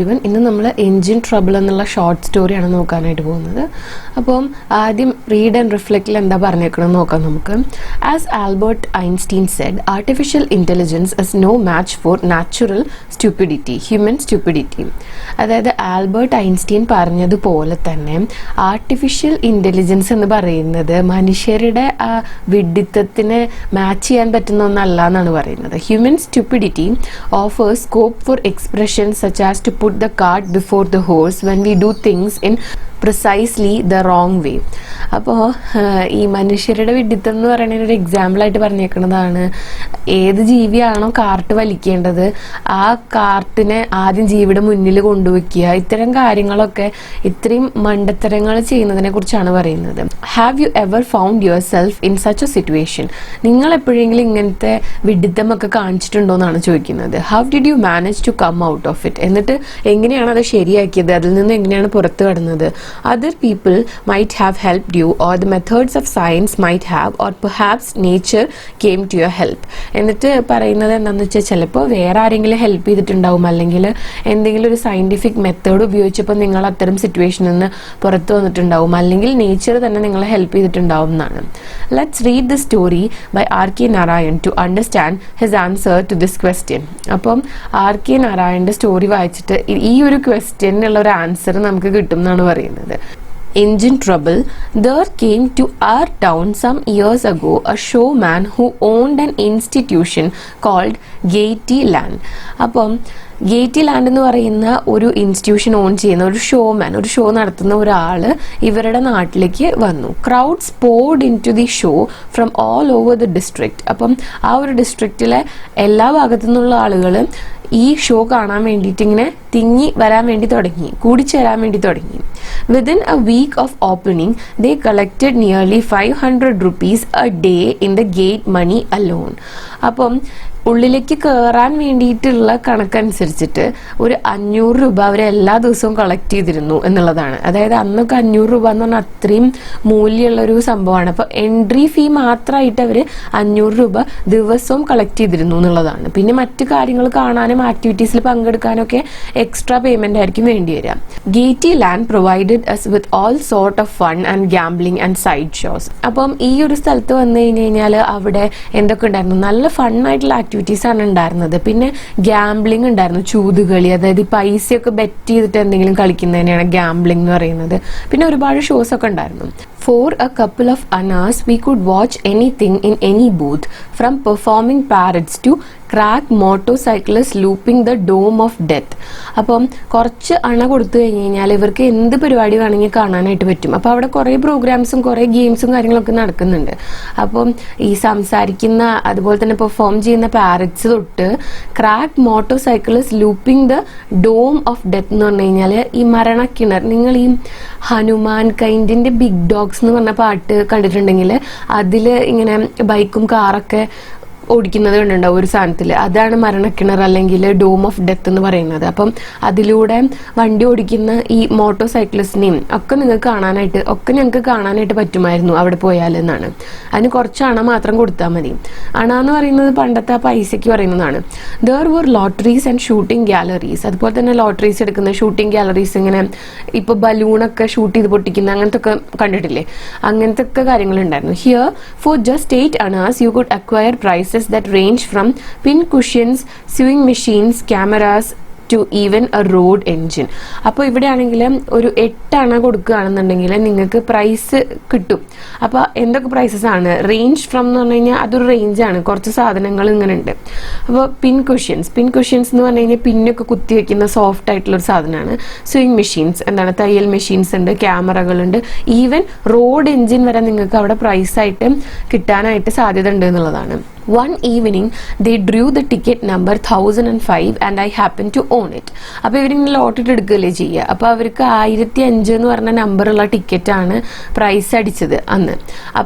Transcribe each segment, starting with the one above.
Everyone. ഇന്ന് നമ്മൾ engine trouble എന്നുള്ള ഷോർട്ട് സ്റ്റോറിയാണ് നോക്കാനായിട്ട് പോകുന്നത്. അപ്പം ആദ്യം റീഡ് ആൻഡ് റിഫ്ലക്റ്റിൽ എന്താ പറഞ്ഞേക്കണമെന്ന് നോക്കാം നമുക്ക്. As Albert Einstein said, artificial intelligence is no match for natural stupidity, human stupidity. അതായത് ആൽബർട്ട് ഐൻസ്റ്റീൻ പറഞ്ഞതുപോലെ തന്നെ ആർട്ടിഫിഷ്യൽ ഇൻ്റലിജൻസ് എന്ന് പറയുന്നത് മനുഷ്യരുടെ വിഡ്ഢിത്തത്തിന് മാച്ച് ചെയ്യാൻ പറ്റുന്ന ഒന്നല്ല എന്നാണ് പറയുന്നത്. Human stupidity offers scope for expressions such as to put the cart before the horse when we do things in precisely the wrong way. അപ്പോൾ ഈ മനുഷ്യരുടെ വിഡ്ഢിത്തം എന്ന് പറയുന്ന ഒരു എക്സാമ്പിളായിട്ട് പറഞ്ഞേക്കുന്നതാണ്, ഏത് ജീവിയാണോ കാർട്ട് വലിക്കേണ്ടത് ആ കാർട്ടിനെ ആദ്യം ജീവിയുടെ മുന്നിൽ കൊണ്ടുവയ്ക്കുക. ഇത്തരം കാര്യങ്ങളൊക്കെ, ഇത്രയും മണ്ടത്തരങ്ങൾ ചെയ്യുന്നതിനെ കുറിച്ചാണ് പറയുന്നത്. Have you ever found yourself in such a situation? നിങ്ങൾ എപ്പോഴെങ്കിലും ഇങ്ങനത്തെ വിഡ്ഢിത്തമൊക്കെ കാണിച്ചിട്ടുണ്ടോ എന്നാണ് ചോദിക്കുന്നത്. How did you manage to come out of it? എന്നിട്ട് എങ്ങനെയാണ് അത് ശരിയാക്കിയത്? അതിൽ നിന്ന് എങ്ങനെയാണ് പുറത്തു കടന്നത്? Other people might have helped you, or the methods of science might have, or perhaps nature came to your help. എന്നിട്ട് പറയുന്നത് എന്താണെന്ന് വെച്ചാൽ, ചിലപ്പോൾ വേറെ ആരെങ്കിലും ഹെൽപ്പ് ചെയ്തിട്ടുണ്ടാവും, അല്ലെങ്കിൽ എന്തെങ്കിലും ഒരു സയൻറ്റിഫിക് മെത്തേഡ് ഉപയോഗിച്ചപ്പോൾ നിങ്ങൾ അത്തരം സിറ്റുവേഷനിൽ നിന്ന് പുറത്തു വന്നിട്ടുണ്ടാവും, അല്ലെങ്കിൽ നേച്ചർ തന്നെ നിങ്ങളെ ഹെൽപ്പ് ചെയ്തിട്ടുണ്ടാവും എന്നാണ്. Let's read the story by R.K. Narayan to understand his answer to this question. അപ്പം R.K. നാരായണന്റെ സ്റ്റോറി വായിച്ചിട്ട് ഈ ഒരു ക്വസ്റ്റ്യനുള്ള ഒരു ആൻസർ നമുക്ക് കിട്ടും എന്നാണ് പറയുന്നത്. Engine trouble. There came to our town some years ago a showman who owned an institution called Gaiety Land. അപ്പം ഗേറ്റി ലാൻഡ് എന്ന് പറയുന്ന ഒരു ഇൻസ്റ്റിറ്റ്യൂഷൻ ഓൺ ചെയ്യുന്ന ഒരു ഷോമാൻ, ഒരു ഷോ നടത്തുന്ന ഒരാൾ ഇവരുടെ നാട്ടിലേക്ക് വന്നു. Crowds poured into the show from all over the district. അപ്പം ആ ഒരു ഡിസ്ട്രിക്റ്റിലെ എല്ലാ ഭാഗത്തു നിന്നുള്ള ആളുകൾ ഈ ഷോ കാണാൻ വേണ്ടിയിട്ട് ഇങ്ങനെ തിങ്ങി വരാൻ വേണ്ടി തുടങ്ങി, കൂടിച്ചേരാൻ വേണ്ടി തുടങ്ങി. Within a week of opening, they collected nearly 500 rupees a day in the gate money alone. അപ്പം ഉള്ളിലേക്ക് കയറാൻ വേണ്ടിയിട്ടുള്ള കണക്കനുസരിച്ചിട്ട് ഒരു 500 രൂപ അവർ എല്ലാ ദിവസവും കളക്ട് ചെയ്തിരുന്നു എന്നുള്ളതാണ്. അതായത് അന്നൊക്കെ 500 രൂപ എന്ന് പറഞ്ഞാൽ അത്രയും മൂല്യമുള്ള ഒരു സംഭവമാണ്. അപ്പോൾ എൻട്രി ഫീ മാത്രമായിട്ട് അവർ 500 രൂപ ദിവസവും കളക്ട് ചെയ്തിരുന്നു എന്നുള്ളതാണ്. പിന്നെ മറ്റു കാര്യങ്ങൾ കാണാനും ആക്ടിവിറ്റീസിൽ പങ്കെടുക്കാനൊക്കെ എക്സ്ട്രാ പേയ്മെന്റ് ആയിരിക്കും വേണ്ടി വരിക. Gaiety Land provided us with all sort of fun and gambling and side shows. അപ്പം ഈ ഒരു സ്ഥലത്ത് വന്നു കഴിഞ്ഞാൽ അവിടെ എന്തൊക്കെ ഉണ്ടായിരുന്നു? നല്ല ഫണ്ണായിട്ടുള്ള ആക്ടിവിറ്റീസ് ആണ് ഉണ്ടായിരുന്നത്. പിന്നെ ഗാംബ്ലിംഗ് ഉണ്ടായിരുന്നു, ചൂതുകളി, അതായത് പൈസയൊക്കെ ബെറ്റ് ചെയ്തിട്ട് എന്തെങ്കിലും കളിക്കുന്നതിനെയാണ് ഗാംബ്ലിംഗ് എന്ന് പറയുന്നത്. പിന്നെ ഒരുപാട് ഷോസ് ഒക്കെ ഉണ്ടായിരുന്നു. For a couple of hours we could watch anything in any booth, from performing parades to crack motorcyclists looping the dome of death. അപ്പം കുറച്ച് അണ കൊടുത്തു കഴിഞ്ഞ് കഴിഞ്ഞാൽ ഇവർക്ക് എന്ത് പരിപാടി വേണമെങ്കിൽ കാണാനായിട്ട് പറ്റും. അപ്പോൾ അവിടെ കുറേ പ്രോഗ്രാംസും കുറേ ഗെയിംസും കാര്യങ്ങളൊക്കെ നടക്കുന്നുണ്ട്. അപ്പം ഈ സംസാരിക്കുന്ന അതുപോലെ തന്നെ പെർഫോം ചെയ്യുന്ന പാരറ്റ്സ് തൊട്ട് crack motorcyclist looping the dome of death എന്ന് പറഞ്ഞു കഴിഞ്ഞാൽ ഈ മരണക്കിണർ, നിങ്ങൾ ഈ ഹനുമാൻ കൈൻഡിന്റെ ബിഗ് ഡോഗ്സ് എന്ന് പറഞ്ഞ പാട്ട് കണ്ടിട്ടുണ്ടെങ്കിൽ അതിൽ ഇങ്ങനെ ബൈക്കും കാറൊക്കെ ഓടിക്കുന്നത് കണ്ടുണ്ടാവും ഒരു സാധനത്തിൽ. അതാണ് മരണക്കിണർ അല്ലെങ്കിൽ ഡോം ഓഫ് ഡെത്ത് എന്ന് പറയുന്നത്. അപ്പം അതിലൂടെ വണ്ടി ഓടിക്കുന്ന ഈ മോട്ടോർ സൈക്ലിസ്റ്റിനെയും ഒക്കെ ഞങ്ങൾക്ക് കാണാനായിട്ട് പറ്റുമായിരുന്നു അവിടെ പോയാൽ എന്നാണ്. അതിന് കുറച്ച് അണ മാത്രം കൊടുത്താൽ മതി. അണ എന്ന് പറയുന്നത് പണ്ടത്തെ ആ പൈസയ്ക്ക് പറയുന്നതാണ്. There were lotteries and shooting galleries. അതുപോലെ തന്നെ ലോട്ടറീസ് എടുക്കുന്ന ഷൂട്ടിംഗ് ഗാലറീസ്, ഇങ്ങനെ ഇപ്പോൾ ബലൂണൊക്കെ ഷൂട്ട് ചെയ്ത് പൊട്ടിക്കുന്ന അങ്ങനത്തെ ഒക്കെ കണ്ടിട്ടില്ലേ, അങ്ങനത്തെ ഒക്കെ കാര്യങ്ങളുണ്ടായിരുന്നു. Here for just 8 hours you could acquire prizes that range from pin cushions, sewing machines, cameras to even a road engine. അപ്പോൾ ഇവിടെ ആണെങ്കിൽ ഒരു 8 അണ കൊടുക്കുകയാണെന്നുണ്ടെങ്കിൽ നിങ്ങൾക്ക് പ്രൈസ് കിട്ടും. അപ്പോൾ എന്തൊക്കെ പ്രൈസസ് ആണ്? റേഞ്ച് ഫ്രം എന്ന് പറഞ്ഞു കഴിഞ്ഞാൽ അതൊരു റേഞ്ചാണ്, കുറച്ച് സാധനങ്ങൾ ഇങ്ങനെ ഉണ്ട്. അപ്പോൾ പിൻ കുഷ്യൻസ് എന്ന് പറഞ്ഞു കഴിഞ്ഞാൽ പിന്നൊക്കെ കുത്തി വെക്കുന്ന സോഫ്റ്റ് ആയിട്ടുള്ളൊരു സാധനമാണ്. സ്വിങ് മെഷീൻസ്, എന്താണ് തയ്യൽ മെഷീൻസ് ഉണ്ട്, ക്യാമറകളുണ്ട്, ഈവൻ റോഡ് എഞ്ചിൻ വരെ നിങ്ങൾക്ക് അവിടെ പ്രൈസായിട്ട് കിട്ടാനായിട്ട് സാധ്യത ഉണ്ട് എന്നുള്ളതാണ്. One evening they drew the ticket number 1005 and I happened to own it. അപ്പോൾ ഇവരിങ്ങനെ ലോട്ടറി എടുക്കുകയല്ലേ ചെയ്യുക. അപ്പോൾ അവർക്ക് 1005 എന്ന് പറഞ്ഞ നമ്പറുള്ള ടിക്കറ്റാണ് പ്രൈസ് അടിച്ചത് അന്ന്.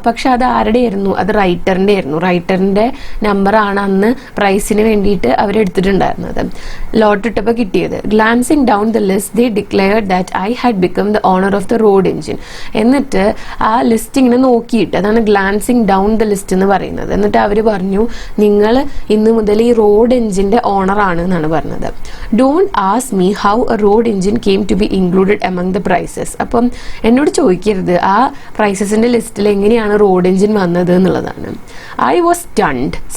പക്ഷെ അത് ആരുടെ ആയിരുന്നു? അത് റൈറ്ററിന്റെ നമ്പറാണ് അന്ന് പ്രൈസിന് വേണ്ടിയിട്ട് അവരെടുത്തിട്ടുണ്ടായിരുന്നത്. ലോട്ടറി ഇട്ടപ്പോൾ കിട്ടിയത്. Glancing down the list they declared that I had become the owner of the road engine. എന്നിട്ട് ആ ലിസ്റ്റ് ഇങ്ങനെ നോക്കിയിട്ട്, അതാണ് ഗ്ലാൻസിങ് ഡൗൺ ദ ലിസ്റ്റ് എന്ന് പറയുന്നത്. എന്നിട്ട് അവർ പറഞ്ഞു പറഞ്ഞു, നിങ്ങൾ ഇന്ന് മുതൽ ഈ റോഡ് എഞ്ചിന്റെ ഓണർ ആണ് എന്നാണ് പറഞ്ഞത്. Don't ask me how a road engine came to be included among the prizes. അപ്പം എന്നോട് ചോദിക്കരുത് ആ പ്രൈസസിന്റെ ലിസ്റ്റിൽ എങ്ങനെയാണ് റോഡ് എഞ്ചിൻ വന്നത് എന്നുള്ളതാണ്. ഐ വാസ്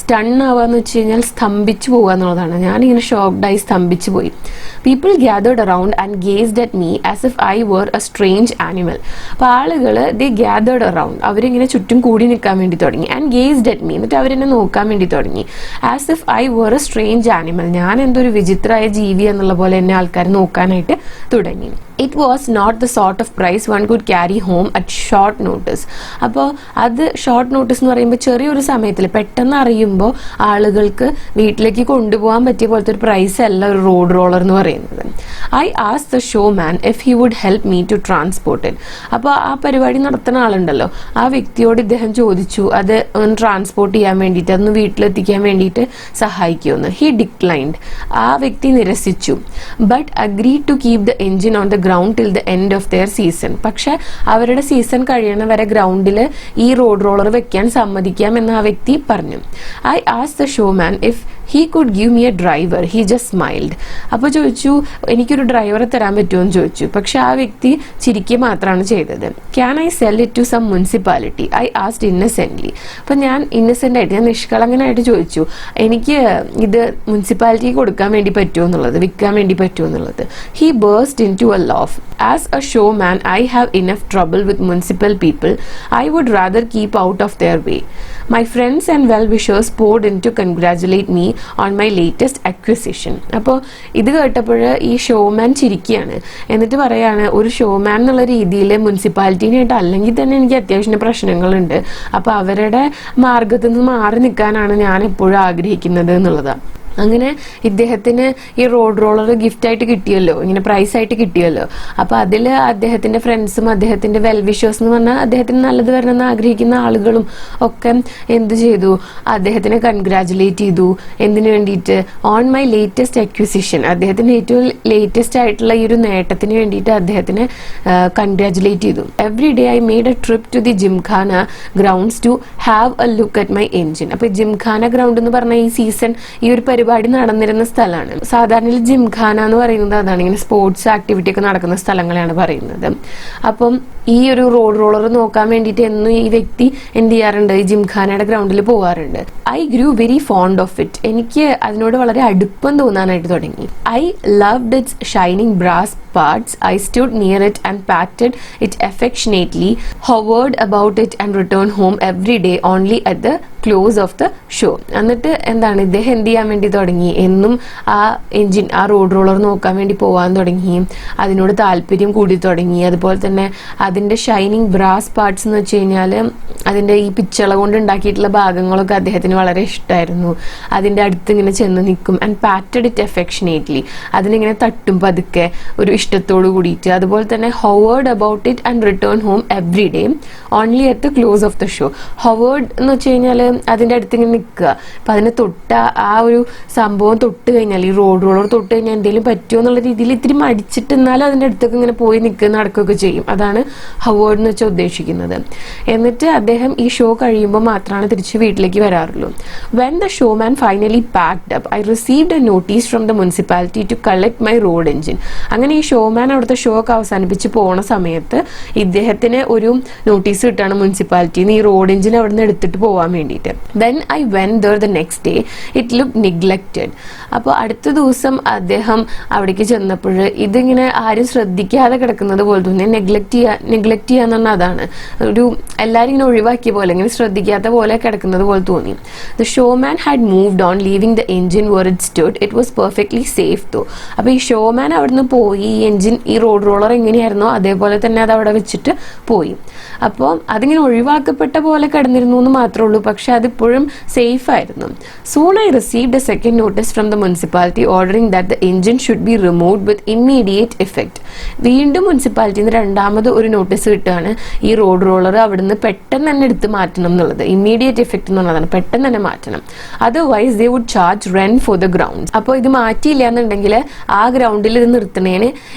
സ്റ്റൺ ആവാന്ന് വെച്ച് കഴിഞ്ഞാൽ സ്തംഭിച്ചു പോവുക എന്നുള്ളതാണ്. ഞാനിങ്ങനെ ഷോക്ക്ഡായി സ്തംഭിച്ചു പോയി. People gathered around and gazed at me as if I were a strange animal. അപ്പോൾ ആളുകൾ ദേ ഗ്യാതേർഡ് അറൌണ്ട്, അവരിങ്ങനെ ചുറ്റും കൂടി നിൽക്കാൻ വേണ്ടി തുടങ്ങി. ആൻഡ് ഗേസ്ഡ് അറ്റ് മീ, എന്നിട്ട് അവരെന്നെ നോക്കാൻ വേണ്ടി തുടങ്ങി. As if I were a strange animal, ഞാൻ എന്തൊരു വിചിത്രമായ ജീവി എന്നുള്ള പോലെ എന്നെ ആൾക്കാർ നോക്കാനായിട്ട് തുടങ്ങി. It was not the sort of prize one could carry home at short notice. അപ്പോൾ അത് ഷോർട്ട് നോട്ടീസ് എന്ന് പറയുമ്പോൾ ചെറിയൊരു സമയത്തിൽ പെട്ടെന്ന് അറിയുമ്പോൾ ആളുകൾക്ക് വീട്ടിലേക്ക് കൊണ്ടുപോകാൻ പറ്റിയ പോലത്തെ ഒരു പ്രൈസ് അല്ല ഒരു റോഡ് റോളർ എന്ന് പറയുന്നത്. I ask the showman if he would help me to transport it. അപ്പോൾ ആ പരിപാടി നടത്തുന്ന ആളുണ്ടല്ലോ, ആ വ്യക്തിയോട് ഇദ്ദേഹം ചോദിച്ചു അത് ഒന്ന് ട്രാൻസ്പോർട്ട് ചെയ്യാൻ വേണ്ടിയിട്ട്, അതൊന്ന് വീട്ടിലെത്തിക്കാൻ വേണ്ടിയിട്ട് സഹായിക്കുമെന്ന്. ഹി ഡിക്ലൈൻഡ്, ആ വ്യക്തി നിരസിച്ചു. But agree to keep the engine on the ground till the end of their season. പക്ഷെ അവരുടെ സീസൺ കഴിയണ വരെ ഗ്രൗണ്ടിൽ ഈ റോഡ് റോളർ വെക്കാൻ സമ്മതിക്കാം എന്ന് ആ വ്യക്തി പറഞ്ഞു. I ask the showman if he could give me a driver. He just smiled. അപ്പോൾ ചോദിച്ചു എനിക്കൊരു ഡ്രൈവറെ തരാൻ പറ്റുമോ എന്ന് ചോദിച്ചു. പക്ഷെ ആ വ്യക്തി ചിരിക്കുക മാത്രമാണ് ചെയ്തത്. Can I sell it to some municipality? I asked innocently. അപ്പം ഞാൻ ഇന്നസെന്റ് ആയിട്ട്, ഞാൻ നിഷ്കളങ്കനായിട്ട് ചോദിച്ചു എനിക്ക് ഇത് മുനിസിപ്പാലിറ്റിക്ക് കൊടുക്കാൻ വേണ്ടി പറ്റുമോ എന്നുള്ളത്, വിൽക്കാൻ വേണ്ടി പറ്റുമോ എന്നുള്ളത്. He burst into a laugh. As a showman, I have enough trouble with municipal people. I would rather keep out of their way. My friends and well-wishers poured in to congratulate me on my latest acquisition. അപ്പോൾ ഇത് കേട്ടപ്പോൾ ഈ showman ചിരിക്കുകയാണ്. എന്നിട്ട് പറയാണ്, ഒരു showman എന്നുള്ള രീതിയിൽ മുനിസിപ്പാലിറ്റിനായിട്ട് അല്ലെങ്കിൽ തന്നെ എനിക്ക് അത്യാവശ്യം പ്രശ്നങ്ങളുണ്ട്. അപ്പോൾ അവരുടെ മാർഗത്തിൽ നിന്ന് മാറി നിൽക്കാനാണ് ഞാൻ എപ്പോഴും ആഗ്രഹിക്കുന്നത് എന്നുള്ളതാണ്. അങ്ങനെ ഇദ്ദേഹത്തിന് ഈ റോഡ് റോളർ ഗിഫ്റ്റ് ആയിട്ട് കിട്ടിയല്ലോ, ഇങ്ങനെ പ്രൈസ് ആയിട്ട് കിട്ടിയല്ലോ. അപ്പോൾ അതിൽ അദ്ദേഹത്തിന്റെ ഫ്രണ്ട്സും അദ്ദേഹത്തിന്റെ വെൽവിഷേഴ്സ് എന്ന് പറഞ്ഞാൽ അദ്ദേഹത്തിന് നല്ലത് വരണമെന്ന് ആഗ്രഹിക്കുന്ന ആളുകളും ഒക്കെ എന്ത് ചെയ്തു, അദ്ദേഹത്തിനെ കൺഗ്രാജുലേറ്റ് ചെയ്തു. എന്തിനു വേണ്ടിയിട്ട്? ഓൺ മൈ ലേറ്റസ്റ്റ് അക്വിസിഷൻ, അദ്ദേഹത്തിന്റെ ഏറ്റവും ലേറ്റസ്റ്റ് ആയിട്ടുള്ള ഈ ഒരു നേട്ടത്തിന് വേണ്ടിയിട്ട് അദ്ദേഹത്തിനെ കൺഗ്രാജുലേറ്റ് ചെയ്തു. Every day I made a trip to the Gymkhana grounds to have a look at my engine. അപ്പോൾ ജിംഖാന ഗ്രൗണ്ട് എന്ന് പറഞ്ഞാൽ ഈ സീസൺ ഈ ഒരു പരിപാടി നടന്നിരുന്ന സ്ഥലമാണ്. സാധാരണ ജിംഖാന എന്ന് പറയുന്നത് അതാണ്, ഇങ്ങനെ സ്പോർട്സ് ആക്ടിവിറ്റി ഒക്കെ നടക്കുന്ന സ്ഥലങ്ങളെയാണ് പറയുന്നത്. അപ്പം ഈ ഒരു റോഡ് റോളർ നോക്കാൻ വേണ്ടിയിട്ട് എന്നും ഈ വ്യക്തി എന്ത് ചെയ്യാറുണ്ട്, ഈ ജിംഖാനയുടെ ഗ്രൗണ്ടിൽ പോകാറുണ്ട്. I Gru very fond of it. എനിക്ക് അതിനോട് വളരെ അടുപ്പം തോന്നാനായിട്ട് തുടങ്ങി. I loved it's shining brass parts. I stood near it and patted it affectionately, hovered about it and returned home every day only at the close of the show. എന്നിട്ട് എന്താണ് ഇദ്ദേഹം എന്ത് ചെയ്യാൻ വേണ്ടി തുടങ്ങി, എന്നും ആ എൻജിൻ, ആ റോഡ് റോളർ നോക്കാൻ വേണ്ടി പോകാൻ തുടങ്ങി. അതിനോട് താല്പര്യം കൂടി തുടങ്ങി. അതുപോലെ തന്നെ അതിൻ്റെ ഷൈനിങ് ബ്രാസ് പാർട്സ് എന്ന് വെച്ച് കഴിഞ്ഞാൽ അതിൻ്റെ ഈ പിച്ചള കൊണ്ട് ഉണ്ടാക്കിയിട്ടുള്ള ഭാഗങ്ങളൊക്കെ അദ്ദേഹത്തിന് വളരെ ഇഷ്ടമായിരുന്നു. അതിൻ്റെ അടുത്ത് ഇങ്ങനെ ചെന്ന് നിൽക്കും. ആൻഡ് പാറ്റഡ് ഇറ്റ് എഫെക്ഷനേറ്റ്ലി, അതിനിങ്ങനെ തട്ടും പതുക്കെ ഒരു ഇഷ്ടത്തോട് കൂടിയിട്ട്. അതുപോലെ തന്നെ hovered about it and return home every day only at the close of the show. Hovered എന്ന് വെച്ച് കഴിഞ്ഞാൽ അതിൻ്റെ അടുത്ത് ഇങ്ങനെ നിൽക്കുക. അപ്പം അതിനെ തൊട്ട ആ ഒരു സംഭവം തൊട്ട് കഴിഞ്ഞാൽ, ഈ റോഡ് റോളർ തൊട്ട് കഴിഞ്ഞാൽ എന്തെങ്കിലും പറ്റുമോ എന്നുള്ള രീതിയിൽ ഇത്തിരി മടിച്ചിട്ട് എന്നാലും അതിൻ്റെ അടുത്തൊക്കെ ഇങ്ങനെ പോയി നിൽക്കുക, നടക്കുകയൊക്കെ ചെയ്യും. അതാണ് ഹൊവേർഡ് എന്ന് വെച്ചാൽ ഉദ്ദേശിക്കുന്നത്. എന്നിട്ട് അദ്ദേഹം ഈ ഷോ കഴിയുമ്പോൾ മാത്രമാണ് തിരിച്ച് വീട്ടിലേക്ക് വരാറുള്ളൂ. When the showman finally packed up I received a notice from the municipality to collect my road engine. അങ്ങനെ ഈ ഷോമാൻ അവിടുത്തെ ഷോ ഒക്കെ അവസാനിപ്പിച്ച് പോണ സമയത്ത് ഇദ്ദേഹത്തിന് ഒരു നോട്ടീസ് കിട്ടാണ് മുനിസിപ്പാലിറ്റിന്ന് ഈ റോഡ് എൻജിൻ അവിടെ നിന്ന് എടുത്തിട്ട് പോകാൻ വേണ്ടിയിട്ട്. Then I went there the next day it look neglected. അപ്പോൾ അടുത്ത ദിവസം അദ്ദേഹം അവിടേക്ക് ചെന്നപ്പോൾ ഇതിങ്ങനെ ആരും ശ്രദ്ധിക്കാതെ കിടക്കുന്നത് പോലെ തോന്നി. നെഗ്ലക്റ്റ് ചെയ്യാന്ന് പറഞ്ഞാൽ അതാണ്, ഒരു എല്ലാവരും ഇങ്ങനെ ഒഴിവാക്കിയ പോലെ, ഇങ്ങനെ ശ്രദ്ധിക്കാത്ത പോലെ കിടക്കുന്നത് പോലെ തോന്നി. The showman had moved on leaving the engine where it stood. It was perfectly safe though. അപ്പോൾ ഈ ഷോമാൻ അവിടുന്ന് പോയി, ഈ എൻജിൻ, ഈ റോഡ് റോളർ എങ്ങനെയായിരുന്നോ അതേപോലെ തന്നെ അത് അവിടെ വെച്ചിട്ട് പോയി. അപ്പോൾ അതിങ്ങനെ ഒഴിവാക്കപ്പെട്ട പോലെ കിടന്നിരുന്നു എന്ന് മാത്രമേ ഉള്ളൂ, പക്ഷെ അതിപ്പോഴും സേഫ് ആയിരുന്നു. Soon I received A second notice from the municipality ordering that the engine should be removed with immediate effect. വീണ്ടും മുനിസിപ്പാലിറ്റിയിൽ നിന്ന് രണ്ടാമത് ഒരു നോട്ടീസ് കിട്ടുകയാണ്, ഈ റോഡ് റോളർ അവിടുന്ന് പെട്ടെന്ന് തന്നെ എടുത്ത് മാറ്റണം എന്നുള്ളത്. ഇമ്മീഡിയറ്റ് ഇഫക്റ്റ് എന്ന് പറഞ്ഞതാണ്, പെട്ടെന്ന് തന്നെ മാറ്റണം. Otherwise they would charge rent for the ground. അപ്പോൾ ഇത് മാറ്റിയില്ല എന്നുണ്ടെങ്കിൽ ആ ഗ്രൗണ്ടിൽ ഇത് നിർത്തുന്നതിന്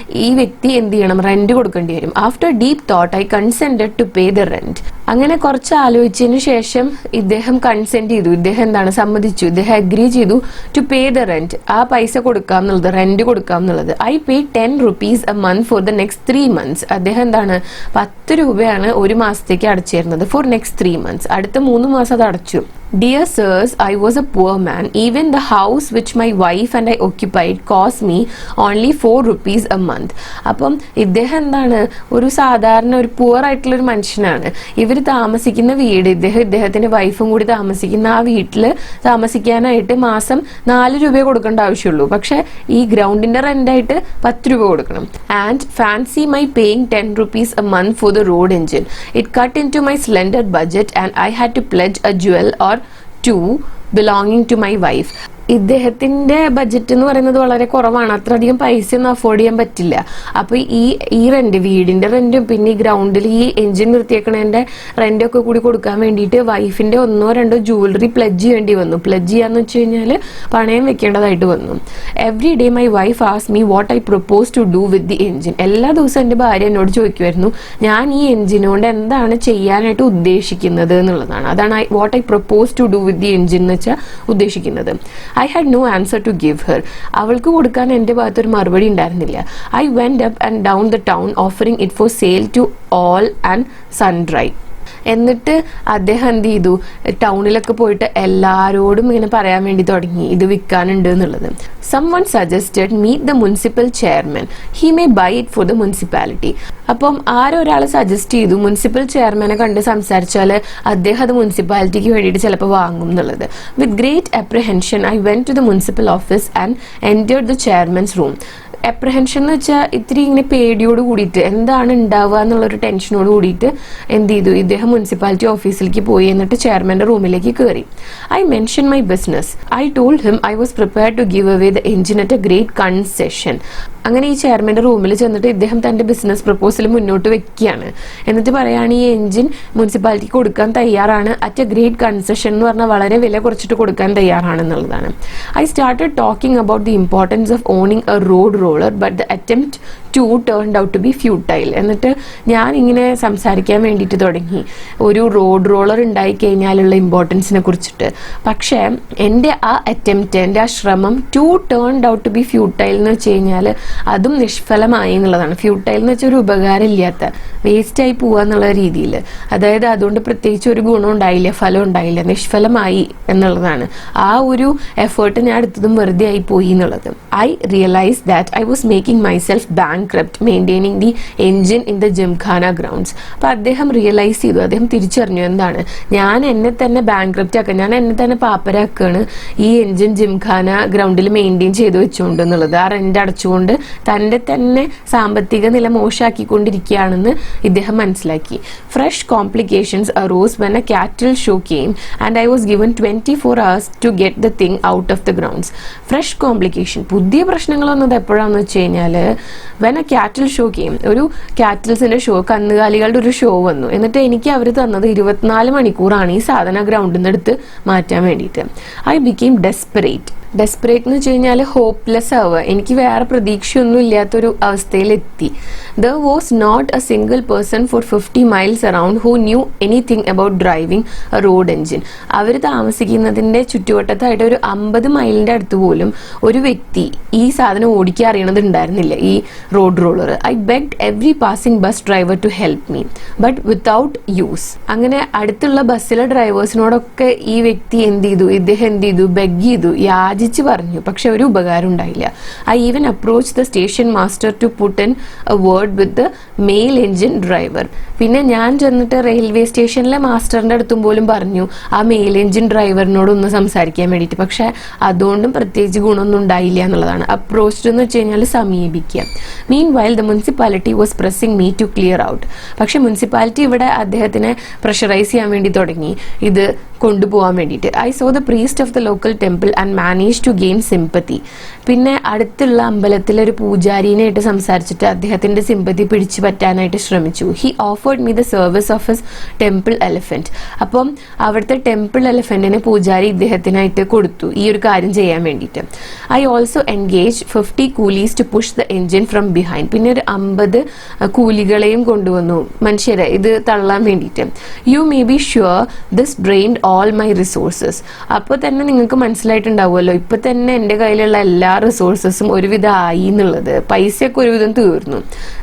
ഈ വ്യക്തി എന്ത് ചെയ്യണം, റെന്റ് കൊടുക്കേണ്ടി വരും. After deep thought I consented to pay the rent. അങ്ങനെ കുറച്ച് ആലോചിച്ചതിന് ശേഷം ഇദ്ദേഹം കൺസെന്റ് ചെയ്തു, ഇദ്ദേഹം എന്താണ് സമ്മതിച്ചു, ഇദ്ദേഹം അഗ്രി ചെയ്തു ടു പേ ദ റെന്റ്, ആ പൈസ കൊടുക്കാം എന്നുള്ളത്, റെന്റ് കൊടുക്കാം എന്നുള്ളത്. I pay 10 rupees a month for the next 3 months. അദ്ദേഹം എന്താണ് 10 രൂപയാണ് ഒരു മാസത്തേക്ക് അടച്ചിരുന്നത് ഫോർ നെക്സ്റ്റ് 3 months. അടുത്ത 3 മാസം അത് അടച്ചു. Dear sirs, I was a poor man. Even the house which my wife and I occupied cost me only 4 rupees a month. അപ്പം ഇദ്ദേഹം എന്താണ് ഒരു സാധാരണ ഒരു പുവർ ആയിട്ടുള്ള ഒരു മനുഷ്യനാണ്. ഇവർ താമസിക്കുന്ന വീട്, ഇദ്ദേഹത്തിന്റെ വൈഫും കൂടി താമസിക്കുന്ന ആ വീട്ടിൽ താമസിക്കാനായിട്ട് മാസം 4 രൂപ കൊടുക്കേണ്ട ആവശ്യമുള്ളൂ. പക്ഷെ ഈ ഗ്രൗണ്ടിന്റെ റെന്റായിട്ട് 10 രൂപ കൊടുക്കണം. And fancy my paying 10 rupees a month for the road engine. It cut into my slender budget and I had to pledge a jewel or two belonging to my wife. ഇദ്ദേഹത്തിന്റെ ബഡ്ജറ്റ് എന്ന് പറയുന്നത് വളരെ കുറവാണ്, അത്ര അധികം പൈസ ഒന്നും afford ചെയ്യാൻ പറ്റില്ല. അപ്പൊ ഈ റെന്റ്, വീടിന്റെ റെന്റും പിന്നെ ഈ ഗ്രൗണ്ടിൽ ഈ എഞ്ചിൻ നിർത്തിയേക്കണതിന്റെ റെന്റൊക്കെ കൂടി കൊടുക്കാൻ വേണ്ടിയിട്ട് വൈഫിന്റെ 1-2 ജുവലറി പ്ലഡ്ജ് ചെയ്യേണ്ടി വന്നു. പ്ലഡ്ജ് ചെയ്യാന്ന് വെച്ച് കഴിഞ്ഞാൽ പണയം വെക്കേണ്ടതായിട്ട് വന്നു. Every day my wife ask me what I propose to do with the engine. എല്ലാ ദിവസവും എന്റെ ഭാര്യ എന്നോട് ചോദിക്കുമായിരുന്നു ഞാൻ ഈ എഞ്ചിനോണ്ട് എന്താണ് ചെയ്യാനായിട്ട് ഉദ്ദേശിക്കുന്നത് എന്നുള്ളതാണ്. അതാണ് what I propose to do with the engine എന്ന് വെച്ചാൽ ഉദ്ദേശിക്കുന്നത്. I had no answer to give her. അവൾക്ക് കൊടുക്കാൻ എൻ്റെ ഭാഗത്തൊരു മറുപടി ഉണ്ടായിരുന്നില്ല. I went up and down the town offering it for sale to all and sundry. എന്നിട്ട് അദ്ദേഹം എന്ത് ചെയ്തു, ടൗണിലൊക്കെ പോയിട്ട് എല്ലാരോടും ഇങ്ങനെ പറയാൻ വേണ്ടി തുടങ്ങി ഇത് വിൽക്കാനുണ്ട് എന്നുള്ളത്. Someone suggested meet the municipal chairman. He may buy it for the municipality. അപ്പം ആരൊരാൾ സജസ്റ്റ് ചെയ്തു മുനിസിപ്പൽ ചെയർമാനെ കണ്ട് സംസാരിച്ചാൽ അദ്ദേഹം അത് മുനിസിപ്പാലിറ്റിക്ക് വേണ്ടിയിട്ട് ചിലപ്പോൾ വാങ്ങും എന്നുള്ളത്. With great apprehension I went to the municipal office and entered the chairman's room. Apprehension എന്ന് വെച്ചാൽ ഇത്തിരി ഇങ്ങനെ പേടിയോട് കൂടിയിട്ട് എന്താണ് ഉണ്ടാവുക എന്നുള്ളൊരു ടെൻഷനോട് കൂടിയിട്ട് എന്ത് ചെയ്തു, ഇദ്ദേഹം മുനിസിപ്പാലിറ്റി ഓഫീസിലേക്ക് പോയി. എന്നിട്ട് ചെയർമാന്റെ റൂമിലേക്ക് കയറി. I mention my business. I told him I was prepared to give away the engine at a great concession. അങ്ങനെ ഈ ചെയർമാന്റെ റൂമിൽ ചെന്നിട്ട് ഇദ്ദേഹം തന്റെ ബിസിനസ് പ്രപ്പോസൽ മുന്നോട്ട് വെക്കുകയാണ്. എന്നിട്ട് പറയാണ് ഈ എഞ്ചിൻ മുനിസിപ്പാലിറ്റിക്ക് കൊടുക്കാൻ തയ്യാറാണ് അറ്റ് എ ഗ്രേറ്റ് കൺസെഷൻ എന്ന് പറഞ്ഞാൽ വളരെ വില കുറച്ചിട്ട് കൊടുക്കാൻ തയ്യാറാണെന്നുള്ളതാണ്. I started talking about the importance of owning a road roller but the attempt to turned out to be futile. എന്നിട്ട് ഞാൻ ഇങ്ങനെ സംസാരിക്കാൻ വേണ്ടിയിട്ട് തുടങ്ങി ഒരു റോഡ് റോളർ ഉണ്ടായി കഴിഞ്ഞാലുള്ള ഇമ്പോർട്ടൻസിനെ കുറിച്ചിട്ട്. പക്ഷേ എൻ്റെ ആ അറ്റംപ്റ്റ്, എൻ്റെ ആ ശ്രമം to turned out to be futile എന്ന് വെച്ച് കഴിഞ്ഞാൽ അതും നിഷ്ഫലമായി എന്നുള്ളതാണ്. ഫ്യൂട്ടൈൽ എന്ന് വെച്ചാൽ ഒരു ഉപകാരം ഇല്ലാത്ത, വേസ്റ്റായി പോവുക എന്നുള്ള രീതിയിൽ. അതായത് അതുകൊണ്ട് പ്രത്യേകിച്ച് ഒരു ഗുണം ഉണ്ടായില്ല, ഫലം ഉണ്ടായില്ല, നിഷ്ഫലമായി എന്നുള്ളതാണ്. ആ ഒരു എഫേർട്ട് ഞാൻ എടുത്തതും വെറുതെ ആയി പോയി എന്നുള്ളത്. I realise that I was making myself bankrupt maintaining the engine in the gymkhana grounds. അപ്പൊ അദ്ദേഹം റിയലൈസ് ചെയ്തു, അദ്ദേഹം തിരിച്ചറിഞ്ഞു എന്താണ് ഞാൻ എന്നെ തന്നെ ബാങ്ക്രപ്റ്റ് ആക്കുക, ഞാൻ എന്നെ തന്നെ പാപ്പരാക്കുകയാണ് ഈ എൻജിൻ ജിംഖാന ഗ്രൗണ്ടിൽ മെയിൻറ്റെയിൻ ചെയ്ത് വെച്ചുകൊണ്ട് എന്നുള്ളത്. ആ റെന്റ് അടച്ചുകൊണ്ട് തൻ്റെ തന്നെ സാമ്പത്തിക നില മോശമാക്കിക്കൊണ്ടിരിക്കുകയാണെന്ന് ഇദ്ദേഹം മനസ്സിലാക്കി. Fresh complications arose when a cattle show came and I was given 24 hours to get the thing out of the grounds. Fresh complication, പുതിയ പ്രശ്നങ്ങൾ വന്നത് എപ്പോഴാണെന്ന് വെച്ച് കഴിഞ്ഞാൽ when a cattle show came, ഒരു കാറ്റിൽസിന്റെ ഷോ, കന്നുകാലികളുടെ ഒരു ഷോ വന്നു. എന്നിട്ട് എനിക്ക് അവർ തന്നത് 24 മണിക്കൂറാണ് ഈ സാധന ഗ്രൗണ്ടിൽ നിന്ന് എടുത്ത് മാറ്റാൻ വേണ്ടിയിട്ട്. ഐ ബിക്കെയിം ഡെസ്പറേറ്റ് എന്ന് വെച്ച് കഴിഞ്ഞാൽ ഹോപ്പ്ലെസ് ആവുക. എനിക്ക് വേറെ പ്രതീക്ഷയൊന്നും ഇല്ലാത്തൊരു അവസ്ഥയിലെത്തി. There was not a single person for 50 miles around who knew anything about driving a road engine. അവർ താമസിക്കുന്നതിന്റെ ചുറ്റുവട്ടത്തായിട്ട് ഒരു 50 മൈലിന്റെ അടുത്ത് പോലും ഒരു വ്യക്തി ഈ സാധനം ഓടിക്കാൻ അറിയണത് ഉണ്ടായിരുന്നില്ല, ഈ road roller. I begged every passing bus driver to help me but without use. അങ്ങനെ അടുത്തുള്ള ബസ്സിലെ ഡ്രൈവേഴ്സിനോടൊക്കെ ഈ വ്യക്തി ഇദ്ദേഹം എന്ത് ചെയ്തു, ബെഗ് ചെയ്തു, യാചിച്ചു പറഞ്ഞു. പക്ഷെ ഒരു ഉപകാരം ഉണ്ടായില്ല. I even approach the station master to put in a word with the mail engine driver. പിന്നെ ഞാൻ ചെന്നിട്ട് റെയിൽവേ സ്റ്റേഷനിലെ മാസ്റ്ററിന്റെ അടുത്തും പോലും പറഞ്ഞു ആ മെയിൽ എഞ്ചിൻ ഡ്രൈവറിനോടൊന്ന് സംസാരിക്കാൻ വേണ്ടിയിട്ട്. പക്ഷെ അതുകൊണ്ടും പ്രത്യേകിച്ച് ഗുണമൊന്നും ഉണ്ടായില്ല എന്നുള്ളതാണ്. അപ്രോച്ച് എന്ന് വെച്ച് കഴിഞ്ഞാൽ സമീപിക്കുക. Meanwhile the municipality was pressing me to clear out. പക്ഷെ മുനിസിപ്പാലിറ്റി ഇവിടെ അദ്ദേഹത്തിനെ പ്രഷറൈസ് ചെയ്യാൻ വേണ്ടി തുടങ്ങി. ഇത് കൊണ്ടുപോകാൻ വേണ്ടിയിട്ട്. I saw the priest of the local temple and manage to gain sympathy. പിന്നെ അടുത്തുള്ള അമ്പലത്തിലെ ഒരു പൂജാരിനായിട്ട് സംസാരിച്ചിട്ട് അദ്ദേഹത്തിന്റെ സിമ്പത്തി പിടിച്ചു പറ്റാനായിട്ട് ശ്രമിച്ചു. He offered me the service of his temple elephant. അപ്പം അവിടുത്തെ ടെമ്പിൾ എലിഫന്റിനെ പൂജാരി ഇദ്ദേഹത്തിനായിട്ട് കൊടുത്തു ഈ ഒരു കാര്യം ചെയ്യാൻ വേണ്ടിയിട്ട്. I also engage 50 coolies to push the engine from behind. പിന്നെ ഒരു 50 കൂലികളെയും കൊണ്ടുവന്നു മനുഷ്യരെ ഇത് തള്ളാൻ വേണ്ടിയിട്ട്. You may be sure this drained all my resources. അപ്പോൾ തന്നെ നിങ്ങൾക്ക് മനസ്സിലായിട്ടുണ്ടാവുമല്ലോ ഇപ്പൊ തന്നെ എൻ്റെ കയ്യിലുള്ള എല്ലാ റിസോഴ്സസും ഒരുവിധം ആയി എന്നുള്ളത്. പൈസയൊക്കെ ഒരുവിധം തീർന്നു.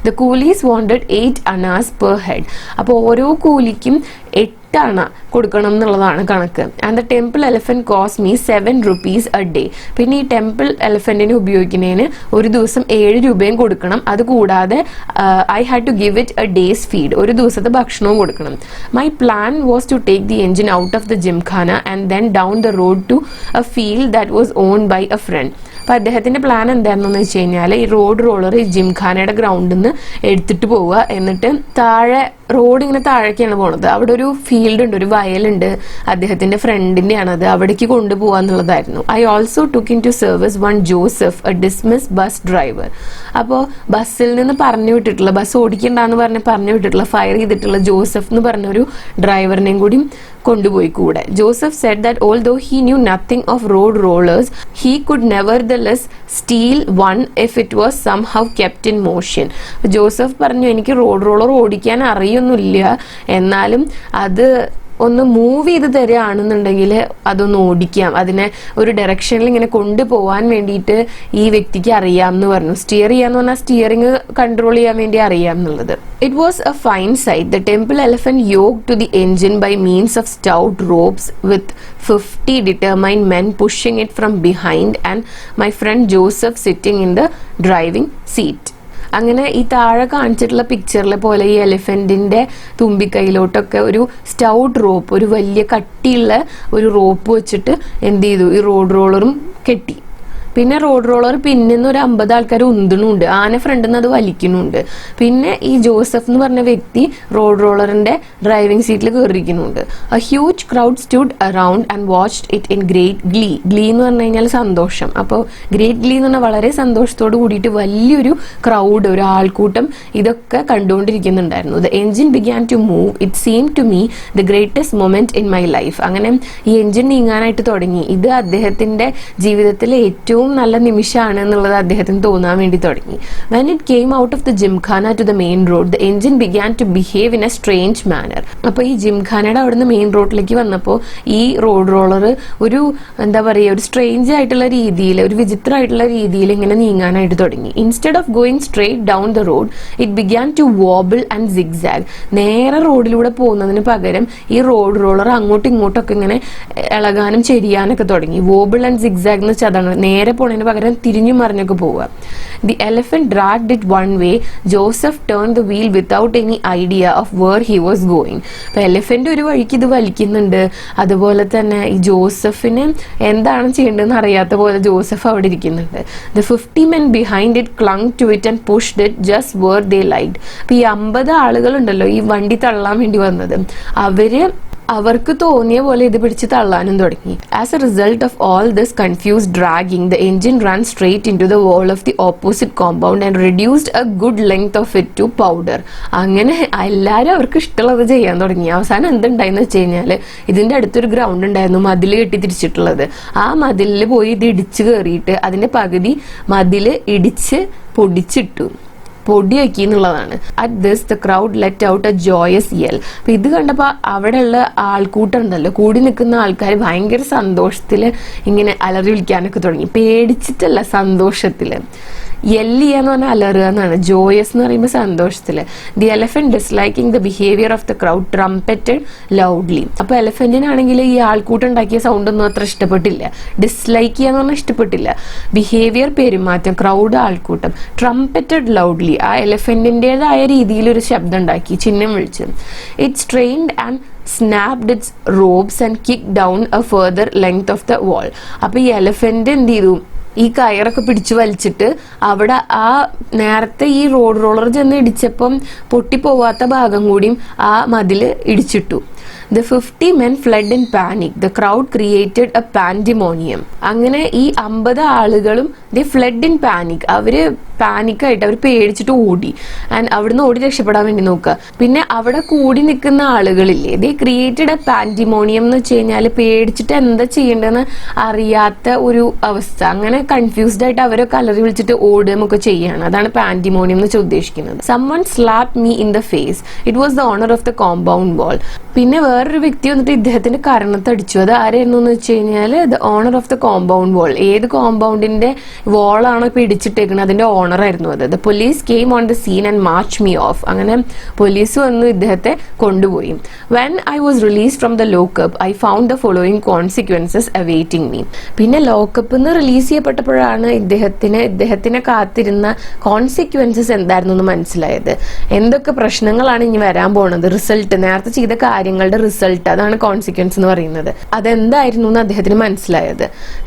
The coolies wanted 8 Anas per head. അപ്പോൾ ഓരോ കൂലിക്കും 8 അണ കൊടുക്കണം എന്നുള്ളതാണ് കണക്ക്. And the temple elephant cost me 7 rupees a day. പിന്നെ ഈ ടെമ്പിൾ എലിഫന്റിനെ ഉപയോഗിക്കുന്നതിന് ഒരു ദിവസം 7 രൂപയും കൊടുക്കണം. അതുകൂടാതെ I had to give it a day's feed. ഒരു ദിവസത്തെ ഭക്ഷണവും കൊടുക്കണം. My plan was to take the engine out of the Gymkhana and then down the road to a field that was owned by a friend. അപ്പൊ അദ്ദേഹത്തിന്റെ plan എന്താണെന്ന് വെച്ച് കഴിഞ്ഞാൽ ഈ റോഡ് റോളർ ഈ ജിംഖാനയുടെ ഗ്രൗണ്ടിൽ നിന്ന് എടുത്തിട്ട് പോവുക, എന്നിട്ട് താഴെ റോഡ് ഇങ്ങനെ താഴേക്കാണ് പോണത്. അവിടെ ഒരു ഫീൽഡ് ഉണ്ട്, ഒരു വയലുണ്ട്, അദ്ദേഹത്തിന്റെ ഫ്രണ്ടിന്റെ ആണത്, അവിടേക്ക് കൊണ്ടുപോകാന്നുള്ളതായിരുന്നു. I also took into service one Joseph, a dismiss bus driver. അപ്പോൾ ബസ്സിൽ നിന്ന് പറഞ്ഞു വിട്ടിട്ടുള്ള, ബസ് ഓടിക്കണ്ടെന്ന് പറഞ്ഞ് പറഞ്ഞു വിട്ടിട്ടുള്ള, ഫയർ ചെയ്തിട്ടുള്ള ജോസഫ് എന്ന് പറഞ്ഞൊരു ഡ്രൈവറിനെയും കൂടി കൊണ്ടുപോയി കൂടെ. Joseph said that although he knew nothing of road rollers he could nevertheless steer one if it was somehow kept in motion. Joseph പറഞ്ഞു എനിക്ക് റോഡ് റോളർ ഓടിക്കാൻ അറിയൊന്നുമില്ല, എന്നാലും അത് ഒന്ന് മൂവ് ചെയ്ത് തരികയാണെന്നുണ്ടെങ്കിൽ അതൊന്ന് ഓടിക്കാം, അതിനെ ഒരു ഡയറക്ഷനിൽ ഇങ്ങനെ കൊണ്ടുപോകാൻ വേണ്ടിയിട്ട് ഈ വ്യക്തിക്ക് അറിയാം എന്ന് പറഞ്ഞു. സ്റ്റിയർ ചെയ്യാന്ന് പറഞ്ഞാൽ സ്റ്റിയറിംഗ് കൺട്രോൾ ചെയ്യാൻ വേണ്ടി അറിയാം എന്നുള്ളത്. It was a fine sight. The temple elephant yoked to the engine by means of stout ropes with 50 determined men pushing it from behind and my friend Joseph sitting in the driving seat. അങ്ങനെ ഈ താഴെ കാണിച്ചിട്ടുള്ള പിക്ചറിലെ പോലെ ഈ എലിഫന്റിന്റെ തുമ്പിക്കൈയിലോട്ടൊക്കെ ഒരു stout rope, ഒരു വലിയ കട്ടിയുള്ള ഒരു റോപ്പ് വെച്ചിട്ട് എന്ത് ചെയ്തു, ഈ റോഡ് റോളറും കെട്ടി. പിന്നെ റോഡ് റോളർ പിന്നിന്ന് ഒരു 50 ആൾക്കാർ ഉന്തുന്നുണ്ട്, ആന ഫ്രണ്ടിൽ നിന്ന് അത് വലിക്കുന്നുണ്ട്. പിന്നെ ഈ ജോസഫ് എന്ന് പറഞ്ഞ വ്യക്തി റോഡ് റോളറിന്റെ ഡ്രൈവിംഗ് സീറ്റിൽ കയറിയിരിക്കുന്നുണ്ട്. A huge crowd stood around and watched it in great glee. Glee എന്ന് പറഞ്ഞു കഴിഞ്ഞാൽ സന്തോഷം. അപ്പോൾ ഗ്രേറ്റ് ഗ്ലീ എന്ന് പറഞ്ഞാൽ വളരെ സന്തോഷത്തോട് കൂടിയിട്ട് വലിയൊരു ക്രൗഡ്, ഒരു ആൾക്കൂട്ടം ഇതൊക്കെ കണ്ടുകൊണ്ടിരിക്കുന്നുണ്ടായിരുന്നു. The engine began to move. It seem to me the greatest moment in my life. അങ്ങനെ ഈ എൻജിൻ നീങ്ങാനായിട്ട് തുടങ്ങി. ഇത് അദ്ദേഹത്തിന്റെ ജീവിതത്തിലെ ഏറ്റവും നല്ല നിമിഷമാണ് എന്നുള്ളത് അദ്ദേഹത്തിന് തോന്നാൻ വേണ്ടി തുടങ്ങി. When it came out of the Gymkhana to the main road, the engine began to behave in a strange manner. അപ്പോൾ ഈ ജിംഖാനയുടെ അവിടുന്ന് മെയിൻ റോഡിലേക്ക് വന്നപ്പോൾ ഈ റോഡ് റോളർ ഒരു എന്താ പറയുക, ഒരു സ്ട്രേഞ്ച് ആയിട്ടുള്ള രീതിയിൽ, ഒരു വിചിത്രമായിട്ടുള്ള രീതിയിൽ ഇങ്ങനെ നീങ്ങാനായിട്ട് തുടങ്ങി. Instead of going straight down the road it began to wobble and zigzag. നേരെ റോഡിലൂടെ പോകുന്നതിന് പകരം ഈ റോഡ് റോളർ അങ്ങോട്ടും ഇങ്ങോട്ടൊക്കെ ഇങ്ങനെ ഇളകാനും ചെരിയാനൊക്കെ തുടങ്ങി. വോബിൾ ആൻഡ് സിഗ്സാഗ് എന്ന് വെച്ചാൽ അതാണ്, നേരെ പോണതിന് പകരം തിരിഞ്ഞു മറിഞ്ഞൊക്കെ പോവുക. The elephant dragged it one way. Joseph turn the wheel without any idea of where he was going. അപ്പൊ എലിഫന്റ് ഒരു വഴിക്ക് ഇത് വലിക്കുന്നുണ്ട്, അതുപോലെ തന്നെ ഈ ജോസഫിന് എന്താണ് ചെയ്യേണ്ടതെന്ന് അറിയാത്ത പോലെ ജോസഫ് അവിടെ ഇരിക്കുന്നുണ്ട്. The 50 men behind it clung to it and pushed it just where they liked. അപ്പൊ ഈ 50 ആളുകൾ ഉണ്ടല്ലോ ഈ വണ്ടി തള്ളാൻ വേണ്ടി വന്നത്, അവർക്ക് തോന്നിയ പോലെ ഇത് പിടിച്ച് തള്ളാനും തുടങ്ങി. As a result of all this confused dragging the engine run straight into the wall of the opposite compound and reduced a good length of it to powder. അങ്ങനെ എല്ലാവരും അവർക്ക് ഇഷ്ടമുള്ളത് ചെയ്യാൻ തുടങ്ങി. അവസാനം എന്തുണ്ടായെന്ന് വെച്ച് കഴിഞ്ഞാൽ ഇതിന്റെ അടുത്തൊരു ഗ്രൗണ്ട് ഉണ്ടായിരുന്നു, മതിൽ കെട്ടി തിരിച്ചിട്ടുള്ളത്. ആ മതിലിൽ പോയി ഇത് ഇടിച്ച് കയറിയിട്ട് അതിന്റെ പകുതി മതില് ഇടിച്ച് പൊടിച്ചിട്ടു, പൊടിയാക്കി എന്നുള്ളതാണ്. At this the crowd let out A joyous yell. അപ്പൊ ഇത് കണ്ടപ്പോൾ അവിടെയുള്ള ആൾക്കൂട്ടം ഉണ്ടല്ലോ, കൂടി നിൽക്കുന്ന ആൾക്കാർ ഭയങ്കര സന്തോഷത്തില് ഇങ്ങനെ അലറി വിളിക്കാനൊക്കെ തുടങ്ങി. പേടിച്ചിട്ടല്ല, സന്തോഷത്തില്. യെല്ല് ചെയ്യാന്ന് പറഞ്ഞാൽ അലറുക എന്നാണ്, ജോയസ് എന്ന് പറയുമ്പോൾ സന്തോഷത്തില്. The elephant disliking the behaviour of the crowd trumpeted loudly. അപ്പൊ എലിഫന്റിനാണെങ്കിൽ ഈ ആൾക്കൂട്ടം ഉണ്ടാക്കിയ സൗണ്ട് ഒന്നും അത്ര ഇഷ്ടപ്പെട്ടില്ല. ഡിസ്ലൈക്ക് ചെയ്യാന്ന് പറഞ്ഞാൽ ഇഷ്ടപ്പെട്ടില്ല. ബിഹേവിയർ, പെരുമാറ്റം, ക്രൗഡ്, ആൾക്കൂട്ടം. ട്രംപറ്റഡ് ലൗഡ്ലി, ആ എലിഫന്റിന്റേതായ രീതിയിൽ ഒരു ശബ്ദം ഉണ്ടാക്കി, ചിഹ്നം വിളിച്ചു. It strained and snapped its ropes and kicked down a further length of the wall. അപ്പൊ ഈ എലിഫന്റ് എന്ത് ചെയ്തു, ഈ കയറൊക്കെ പിടിച്ചു വലിച്ചിട്ട് അവിടെ ആ നേരത്തെ ഈ റോഡ് റോളർ ചെന്ന് ഇടിച്ചപ്പം പൊട്ടിപ്പോവാത്ത ഭാഗം കൂടിയും ആ മതില് ഇടിച്ചിട്ടു. The 50 men fled in panic. The crowd created a pandemonium. അങ്ങനെ ഈ 50 ആളുകളും they fled in panic. അവര് പാനിക്കായിട്ട് അവർ പേടിച്ചിട്ട് ഓടി. ആൻഡ് അവിടുന്ന് ഓടി രക്ഷപ്പെടാൻ വേണ്ടി നോക്കുക. പിന്നെ അവിടെ കൂടി നിൽക്കുന്ന ആളുകളില്ലേ, they created a pandemonium എന്ന് വെച്ച് കഴിഞ്ഞാൽ പേടിച്ചിട്ട് എന്താ ചെയ്യേണ്ടതെന്ന് അറിയാത്ത ഒരു അവസ്ഥ. അങ്ങനെ കൺഫ്യൂസ്ഡ് ആയിട്ട് അവരൊക്കെ അലറി വിളിച്ചിട്ട് ഓടുകയും ഒക്കെ ചെയ്യാണ്. അതാണ് പാൻഡിമോണിയം എന്ന് വെച്ച് ഉദ്ദേശിക്കുന്നത്. someone slapped me in the face. it was the owner of the compound wall. പിന്നെ വേറൊരു വ്യക്തി വന്നിട്ട് ഇദ്ദേഹത്തിന്റെ കരണത്തടിച്ചു. അത് ആരായിരുന്നു എന്ന് വെച്ച് കഴിഞ്ഞാൽ the owner of the compound wall. ഏത് കോമ്പൗണ്ടിന്റെ വാളാണോ ഇപ്പൊ ഇടിച്ചിട്ടേക്കുന്നത് അതിന്റെ ഓണർ ആയിരുന്നു അത്. The police came on the scene and march me off. അങ്ങനെ പോലീസ് വന്ന് ഇദ്ദേഹത്തെ കൊണ്ടുപോയി. When I was release from the lockup I found the following consequences awaiting me. പിന്നെ ലോക്കപ്പിൽ നിന്ന് റിലീസ് ചെയ്യപ്പെട്ടപ്പോഴാണ് ഇദ്ദേഹത്തിനെ കാത്തിരുന്ന കോൺസിക്വൻസസ് എന്തായിരുന്നു എന്ന് മനസ്സിലായത്. എന്തൊക്കെ പ്രശ്നങ്ങളാണ് ഇനി വരാൻ പോണത്, റിസൾട്ട്, നേരത്തെ ചെയ്ത കാര്യങ്ങളുടെ റിസൾട്ട്, അതാണ് കോൺസിക്വൻസ് എന്ന് പറയുന്നത്. അതെന്തായിരുന്നു എന്ന് അദ്ദേഹത്തിന് മനസ്സിലായത്.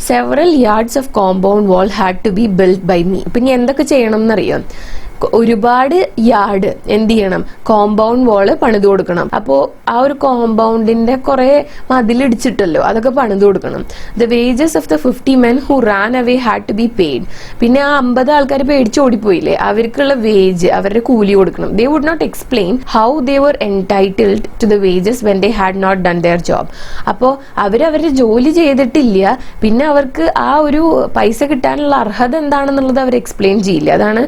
Several yards of compound wall had to be build by me. പിന്നെ എന്തൊക്കെ ചെയ്യണം എന്നറിയാം. ഒരുപാട് യാർഡ് എന്ത് ചെയ്യണം, കോമ്പൗണ്ട് വാള് പണിത് കൊടുക്കണം. അപ്പോൾ ആ ഒരു കോമ്പൗണ്ടിന്റെ കുറെ മതിലിടിച്ചിട്ടല്ലോ, അതൊക്കെ പണിത് കൊടുക്കണം. The wages of the 50 men who ran away had to be paid. പിന്നെ ആ 50 ആൾക്കാർ പേടിച്ച് ഓടിപ്പോയില്ലേ, അവർക്കുള്ള വേജ്, അവരുടെ കൂലി കൊടുക്കണം. they would not explain how they were entitled to the wages when they had not done their job. അപ്പോൾ അവരവരുടെ ജോലി ചെയ്തിട്ടില്ല, പിന്നെ അവർക്ക് ആ ഒരു പൈസ കിട്ടാനുള്ള അർഹത എന്താണെന്നുള്ളത് അവർ എക്സ്പ്ലെയിൻ ചെയ്യില്ല. അതാണ്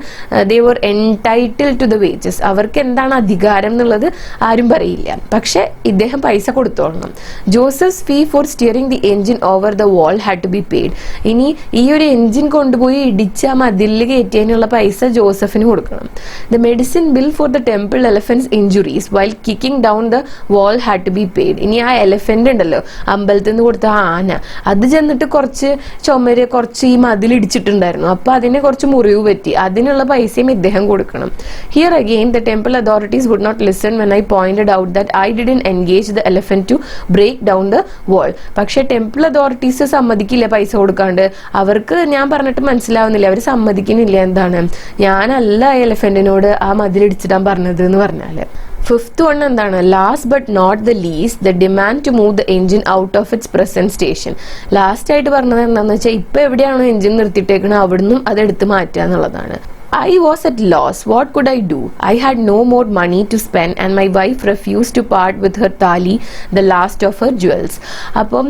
they were entitled to the wages. അവർക്ക് എന്താണ് അധികാരം എന്നുള്ളത് ആരും പറയില്ല. പക്ഷെ ഇദ്ദേഹം പൈസ കൊടുത്തോളണം. Joseph's fee for steering the engine over the wall had to be paid. ഇനി ഈ ഒരു എൻജിൻ കൊണ്ടുപോയി ഇടിച്ച മതിലിൽ കയറ്റിയതിനുള്ള പൈസ ജോസഫിന് കൊടുക്കണം. The medicine bill for the temple elephants injuries while kicking down the wall had to be paid. ഇനി ആ എലഫന്റ് ഉണ്ടല്ലോ, അമ്പലത്തിൽ നിന്ന് കൊടുത്ത ആന, അത് ചെന്നിട്ട് കുറച്ച് ചുമര്, കുറച്ച് ഈ മതിൽ ഇടിച്ചിട്ടുണ്ടായിരുന്നു. അപ്പൊ അതിന് കുറച്ച് മുറിവ് പറ്റി, അതിനുള്ള പൈസയും ഇദ്ദേഹം കൊടുക്കണം. Here again the temple authorities would not listen when I pointed out that I didn't engage the elephant to break down the wall. പക്ഷെ ടെമ്പിൾ അതോറിറ്റീസ് സമ്മതിക്കില്ല പൈസ കൊടുക്കാണ്ട്. അവർക്ക് ഞാൻ പറഞ്ഞിട്ട് മനസ്സിലാവുന്നില്ല, അവർ സമ്മതിക്കുന്നില്ല. എന്താണ്, ഞാനല്ല എലഫന്റിനോട് ആ മതിലിടിച്ചിടാൻ പറഞ്ഞത് എന്ന് പറഞ്ഞാല്. ഫിഫ്ത്ത് വൺ എന്താണ്, last but not the least the demand to move the engine out of its present station. Last ആയിട്ട് പറഞ്ഞത് എന്താണെന്ന് വെച്ചാൽ ഇപ്പൊ എവിടെയാണോ എൻജിൻ നിർത്തിയിട്ടേക്കണോ അവിടുന്നും അത് എടുത്ത് മാറ്റുക എന്നുള്ളതാണ്. I was at loss. What could I do? I had no more money to spend and my wife refused to part with her thali, the last of her jewels. അപ്പം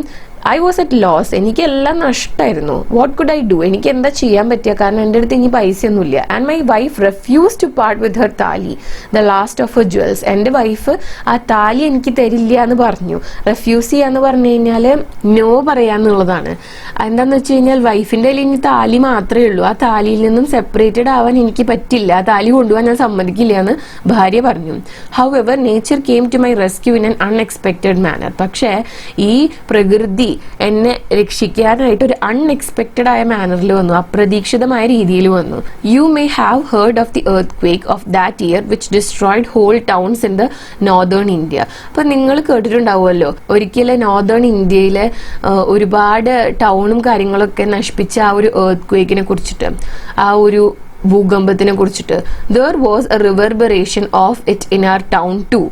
ഐ വാസ് അറ്റ് ലോസ്. എനിക്ക് എല്ലാം നഷ്ടമായിരുന്നു. What could I do? എനിക്ക് എന്താ ചെയ്യാൻ പറ്റുക? കാരണം എൻ്റെ അടുത്ത് ഇനി പൈസയൊന്നുമില്ല. And my wife refuse to part with her thali, the last of her jewels. എൻ്റെ വൈഫ് ആ താലി എനിക്ക് തരില്ല എന്ന് പറഞ്ഞു. റെഫ്യൂസ് ചെയ്യാന്ന് പറഞ്ഞു കഴിഞ്ഞാൽ നോ പറയാന്നുള്ളതാണ്. എന്താന്ന് വെച്ച് കഴിഞ്ഞാൽ വൈഫിൻ്റെ കയ്യിൽ ഇനി താലി മാത്രമേ ഉള്ളൂ, ആ താലിയിൽ നിന്നും സെപ്പറേറ്റഡ് ആവാൻ എനിക്ക് പറ്റില്ല, ആ താലി കൊണ്ടുപോകാൻ ഞാൻ സമ്മതിക്കില്ല എന്ന് ഭാര്യ പറഞ്ഞു. However nature came to my rescue in an unexpected manner. പക്ഷേ ഈ പ്രകൃതി എന്നെ രക്ഷിക്കാനായിട്ട് ഒരു അൺഎക്സ്പെക്റ്റഡ് ആയ മാനറിൽ വന്നു, അപ്രതീക്ഷിതമായ രീതിയിൽ വന്നു. You may have heard of the earthquake of that year which destroyed whole towns in the northern India. അപ്പൊ നിങ്ങൾ കേട്ടിട്ടുണ്ടാവുമല്ലോ, ഒരിക്കലും നോർത്തേൺ ഇന്ത്യയിലെ ഒരുപാട് ടൗണും കാര്യങ്ങളൊക്കെ നശിപ്പിച്ച ആ ഒരു earthquake-നെ കുറിച്ചിട്ട്, ആ ഒരു ഭൂകമ്പത്തിനെ കുറിച്ചിട്ട്. there was a reverberation of it in our town too.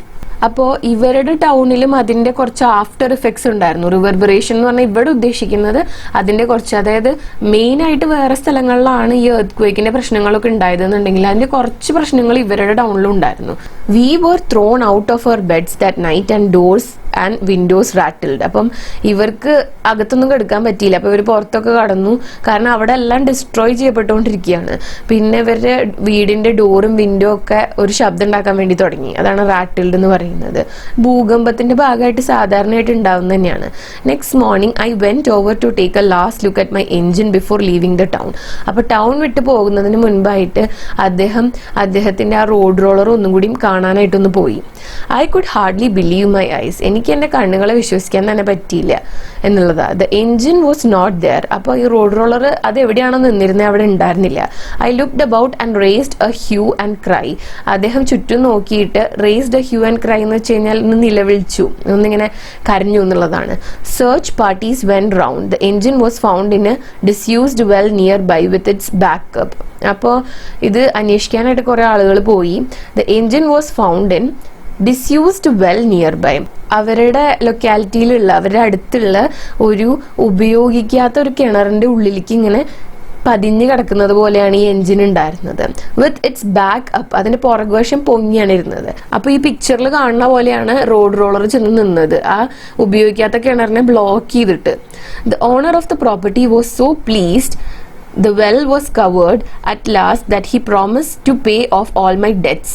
അപ്പോൾ ഇവരുടെ ടൗണിലും അതിന്റെ കുറച്ച് ആഫ്റ്റർ ഇഫക്ട്സ് ഉണ്ടായിരുന്നു. റിവർബറേഷൻ എന്ന് പറഞ്ഞാൽ ഇവിടെ ഉദ്ദേശിക്കുന്നത് അതിന്റെ കുറച്ച്, അതായത് മെയിൻ ആയിട്ട് വേറെ സ്ഥലങ്ങളിലാണ് ഈ earthquake-ന്റെ പ്രശ്നങ്ങളൊക്കെ ഉണ്ടായതെന്നുണ്ടെങ്കിൽ അതിന്റെ കുറച്ച് പ്രശ്നങ്ങൾ ഇവരുടെ ടൗണിലും ഉണ്ടായിരുന്നു. We were thrown out of our beds that night and doors and windows rattled. അപ്പം ഇവർക്ക് അകത്തൊന്നും കിടക്കാൻ പറ്റിയില്ല. അപ്പോൾ ഇവർ പുറത്തൊക്കെ കടന്നു, കാരണം അവിടെ എല്ലാം ഡിസ്ട്രോയ് ചെയ്യപ്പെട്ടുകൊണ്ടിരിക്കുകയാണ്. പിന്നെ ഇവരുടെ വീടിന്റെ ഡോറും വിൻഡോ ഒക്കെ ഒരു ശബ്ദം ഉണ്ടാക്കാൻ വേണ്ടി തുടങ്ങി. അതാണ് റാറ്റിൽഡ് എന്ന് പറയുന്നത്. ഭൂകമ്പത്തിന്റെ ഭാഗമായിട്ട് സാധാരണയായിട്ട് ഉണ്ടാവുന്ന തന്നെയാണ്. Next morning I went over to take a last look at my engine before leaving the town. അപ്പോൾ ടൗൺ വിട്ട് പോകുന്നതിന് മുൻപായിട്ട് അദ്ദേഹത്തിന്റെ ആ റോഡ് റോളർ ഒന്നും കൂടി കാണാനായിട്ടൊന്ന് പോയി. I could hardly believe my eyes. എനിക്ക് എൻ്റെ കണ്ണുകളെ വിശ്വസിക്കാൻ തന്നെ പറ്റിയില്ല എന്നുള്ളതാണ്. The engine was not there. അപ്പോൾ ഈ റോഡ് റോളർ അത് എവിടെയാണോ നിന്നിരുന്നത് അവിടെ ഉണ്ടായിരുന്നില്ല. I looked about and raised a hue and cry. അദ്ദേഹം ചുറ്റും നോക്കിയിട്ട് raised a hue and cry എന്ന് വെച്ച് കഴിഞ്ഞാൽ ഒന്ന് നിലവിളിച്ചു, ഒന്നിങ്ങനെ കരഞ്ഞു എന്നുള്ളതാണ്. Search parties went round. The engine was found in a disused well near by with its backup. അപ്പോൾ ഇത് അന്വേഷിക്കാനായിട്ട് കുറേ ആളുകൾ പോയി. The engine was found in disused well nearby. അവരുടെ ലൊക്കാലിറ്റിയിലുള്ള അവരുടെ അടുത്തുള്ള ഒരു ഉപയോഗിക്കാത്ത ഒരു കിണറിന്റെ ഉള്ളിലേക്ക് ഇങ്ങനെ പതിഞ്ഞു കിടക്കുന്നത് പോലെയാണ് ഈ എഞ്ചിൻ ഉണ്ടായിരുന്നത്. വിത്ത് ഇറ്റ്സ് ബാക്ക് അപ്പ്, അതിന്റെ പുറകുവശം പൊങ്ങിയാണ് ഇരുന്നത്. അപ്പൊ ഈ പിക്ചറിൽ കാണുന്ന പോലെയാണ് റോഡ് റോളർ ചെന്ന് നിന്നത്, ആ ഉപയോഗിക്കാത്ത കിണറിനെ ബ്ലോക്ക് ചെയ്തിട്ട്. The owner of the property was so pleased the well was covered at last that he promised to pay off all my debts.